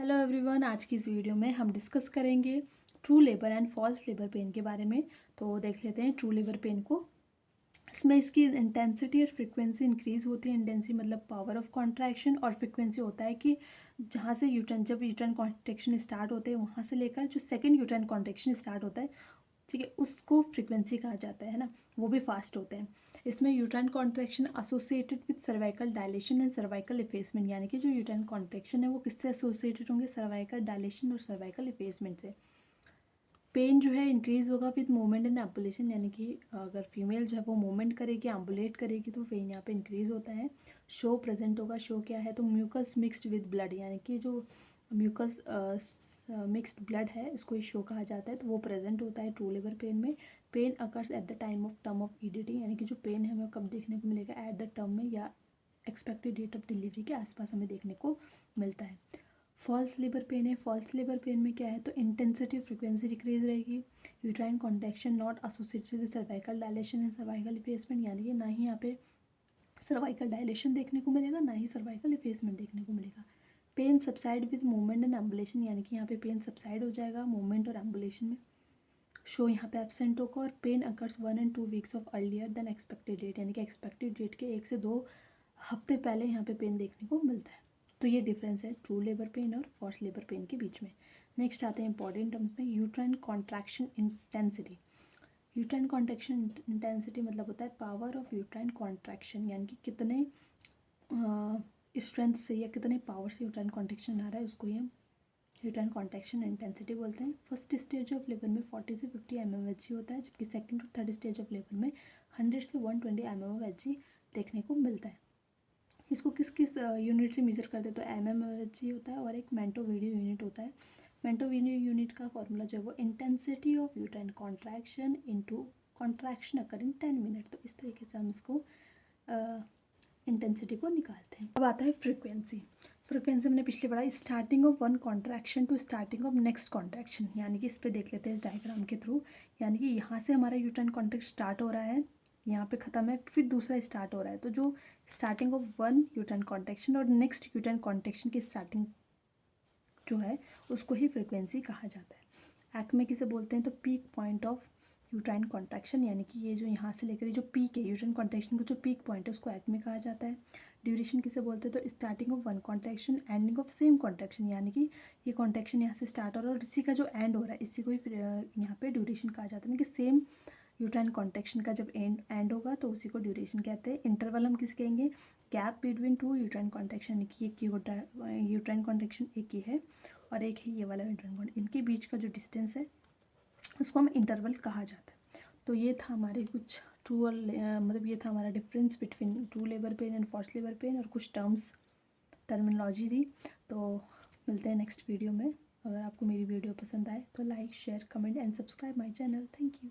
Hello everyone, आज की इस वीडियो में हम डिस्कस करेंगे true labour and false labour pain के बारे में। तो देख लेते हैं ट्रू लेबर पेन को। इसमें इसकी इंटेंसिटी और फ्रीक्वेंसी इंक्रीज होती है। इंटेंसिटी मतलब पावर ऑफ कॉन्ट्रैक्शन, और फ्रीक्वेंसी होता है कि जहाँ से जब यूट्राइन कॉन्ट्रैक्शन स्टार्ट होते हैं वहाँ से लेकर जो सेकेंड यूट्राइन कॉन्ट्रैक्शन स्टार्ट होता है, ठीक है, उसको फ्रीक्वेंसी कहा जाता है ना। वो भी फास्ट होते हैं। इसमें uterine contraction associated with cervical dilation and cervical effacement, यानी कि जो यूट्राइन कॉन्ट्रैक्शन है वो किससे एसोसिएटेड होंगे? सर्वाइकल डायलेशन और सर्वाइकल इफेसमेंट से। पेन जो है इंक्रीज होगा विद मूवमेंट एंड एम्बुलेशन, यानी कि अगर फीमेल जो है वो मूवमेंट करेगी, एम्बुलेट करेगी, तो पेन यहाँ पे इंक्रीज होता है। शो प्रेजेंट होगा। शो क्या है? तो म्यूकस मिक्स्ड विद ब्लड, यानी कि जो म्यूकस मिक्स्ड ब्लड है इसको ही शो कहा जाता है। तो वो प्रेजेंट होता है ट्रू लेबर पेन में। Pain occurs at the time of term of EDT, यानी कि जो पेन है हमें कब देखने को मिलेगा? एट द टर्म में या एक्सपेक्टेड डेट ऑफ डिलीवरी के आसपास हमें देखने को मिलता है। फॉल्स लेबर पेन है। फॉल्स लेबर पेन में क्या है? तो इंटेंसिटी फ्रीक्वेंसी डिक्रीज रहेगी। Uterine contraction not associated with cervical dilation and cervical effacement, यानी कि ना ही यहाँ पे सर्वाइकल डायलेशन देखने को मिलेगा, ना ही सर्वाइकल इफेसमेंट देखने को मिलेगा। Pain subside with movement and ambulation, यानी कि यहाँ पे पेन सबसाइड हो जाएगा मूवमेंट और एम्बुलेशन में। शो यहाँ पे एब्सेंट होगा। और pain occurs 1 and 2 weeks of earlier than expected date, यानी कि एक्सपेक्टेड डेट के 1 से 2 हफ्ते पहले यहाँ पे पेन देखने को मिलता है। तो ये डिफरेंस है ट्रू लेबर पेन और फॉल्स लेबर पेन के बीच में। नेक्स्ट आते हैं इंपॉर्टेंट टर्म्स में, uterine contraction intensity. Uterine contraction intensity मतलब होता है पावर ऑफ यूट्राइन कॉन्ट्रैक्शन, यानी कि कितने स्ट्रेंथ से या कितने पावर से यूट्राइन कॉन्ट्रैक्शन आ रहा है, उसको ही हम यूट्राइन कॉन्ट्रैक्शन इंटेंसिटी बोलते हैं। फर्स्ट स्टेज ऑफ लेबर में 40 से 50 mmHg होता है, जबकि सेकंड और थर्ड स्टेज ऑफ लेबर में 100 से 120 mmHg देखने को मिलता है। इसको किस किस यूनिट से मेजर करते हैं? तो mmHg होता है और एक मेंटोवीडियो यूनिट होता है। मेंटोवीडियो यूनिट का फॉर्मूला जो है वो intensity of uterine contraction into contraction occurring 10 minute. तो इस तरीके से हम इसको इंटेंसिटी को निकालते हैं। अब आता है फ्रीक्वेंसी। फ्रीक्वेंसी हमने पिछले पढ़ा, starting of one contraction to starting of next contraction, यानी कि इस पे देख लेते हैं इस डायग्राम के थ्रू। यानी कि यहाँ से हमारा यूट्राइन कॉन्ट्रैक्ट स्टार्ट हो रहा है, यहाँ पे ख़त्म है, फिर दूसरा स्टार्ट हो रहा है। तो जो starting of one uterine contraction और नेक्स्ट यूट्राइन कॉन्ट्रैक्शन की स्टार्टिंग जो है उसको ही फ्रीक्वेंसी कहा जाता है। एक्मे किसे बोलते हैं? तो peak point of uterine contraction, यानी कि ये जो यहाँ से लेकर जो पीक है यूट्राइन कॉन्ट्रैक्शन का जो पीक पॉइंट है उसको एक्मे कहा जाता है। ड्यूरेशन किसे बोलते हैं? तो starting of one contraction ending of same contraction, यानी कि ये कॉन्ट्रैक्शन यहाँ से स्टार्ट हो रहा है और इसी का जो एंड हो रहा है इसी को ही फिर यहाँ पे ड्यूरेशन कहा जाता है। कि सेम यूट्राइन कॉन्ट्रैक्शन का जब एंड होगा तो उसी को ड्यूरेशन कहते हैं। इंटरवल हम किस कहेंगे? Gap between two uterine contraction, यानी कि एक ही होता है यूट्राइन कॉन्ट्रैक्शन एक ही है और एक है ये वाला यूट्राइन कॉन्ट्रैक्शन, इनके बीच का जो डिस्टेंस है उसको हम इंटरवल कहा जाता है। तो ये था हमारे कुछ ट्रू और मतलब ये था हमारा difference between true labour pain and false labour pain, और कुछ टर्मिनोलॉजी थी। तो मिलते हैं नेक्स्ट वीडियो में। अगर आपको मेरी वीडियो पसंद आए तो like share comment and subscribe my channel. Thank you.